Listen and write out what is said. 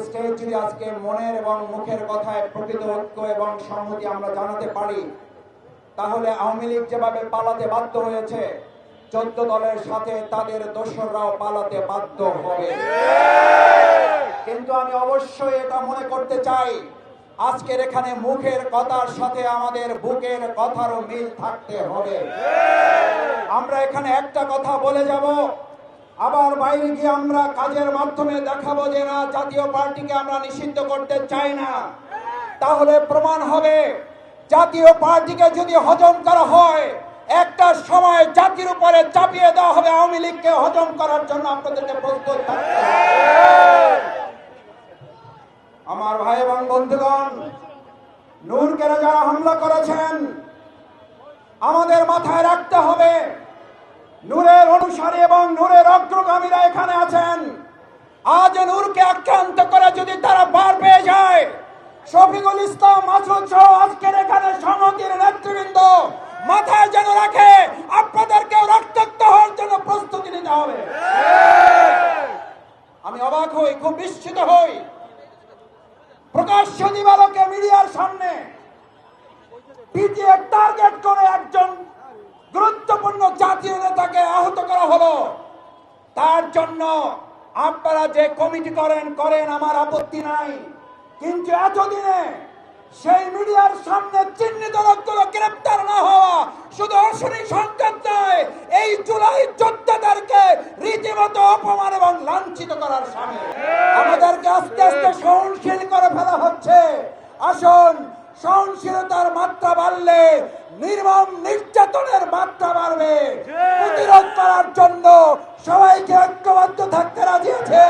Stage যদি আজকে মনের এবং মুখের কথায় প্রকৃত ঐক্য এবং সংহতি আমরা জানাতে পারি, তাহলে আওয়ামী লীগ যেভাবে পালাতে বাধ্য হয়েছে, 14 দলের সাথে তাদের দোসররাও পালাতে বাধ্য হবে। কিন্তু আমি অবশ্যই এটা মনে করতে চাই, আজকের এখানে মুখের কথার সাথে আমাদের বুকের কথারও মিল থাকতে হবে। আমরা এখানে একটা কথা বলে যাব, আবার বাইরে গিয়ে আমরা কাজের মাধ্যমে দেখাবো যে না, জাতীয় পার্টিকে আমরা নিষিদ্ধ করতে চাই না। তাহলে প্রমাণ হবে জাতীয় পার্টিকে যদি হজম করা হয়, একটা সময় জাতির উপরে চাপিয়ে দেওয়া হবে আওয়ামী লীগকে হজম করার জন্য আপনাদেরকে প্রস্তুত থাকতে হবে। আমার ভাই এবং বন্ধুগণ, নূরকে যারা হামলা করেছেন, আমাদের মাথায় রাখতে হবে নূরের অনুসারী এবং নূরের অগ্রগামীরা এখানে আছেন। আজ নূরকে আক্রান্ত করে যদি তারা পার পেয়ে যায়, শফিকুল ইসলাম মাসুদ সহ আজকের এখানে সংহতির নেতৃবৃন্দ মাথায় যেন রাখে, আপনাদেরকে রক্তাক্ত হওয়ার জন্য প্রস্তুতি নিতে হবে। আমি অবাক হই, খুব বিস্মিত হই, প্রকাশ্য দিবালোকে মিডিয়ার সামনে পিটিএ টার্গেট করে একজন গুরুত্বপূর্ণ জাতীয় নেতাকে আহত করা হলো। তার জন্য আপনারা যে কমিটি করেন আমার আপত্তি নাই, কিন্তু এতদিনে সেই মিডিয়ার সামনে চিহ্নিত লোকগুলো গ্রেপ্তার না হওয়া শুধু অশনি সংকেত নয়, এই জুলাই যোদ্ধাদেরকে রীতিমতো অপমান এবং লাঞ্ছিত করার সামনে আমাদেরকে আস্তে আস্তে সহনশীল করে ফেলা হচ্ছে। আসুন, সহনশীলতার মাত্রা বাড়লে নির্মম নির্যাতনের মাত্রা বাড়বে। প্রতিরোধ করার জন্য সবাইকে ঐক্যবদ্ধ থাকতে রাজি আছে।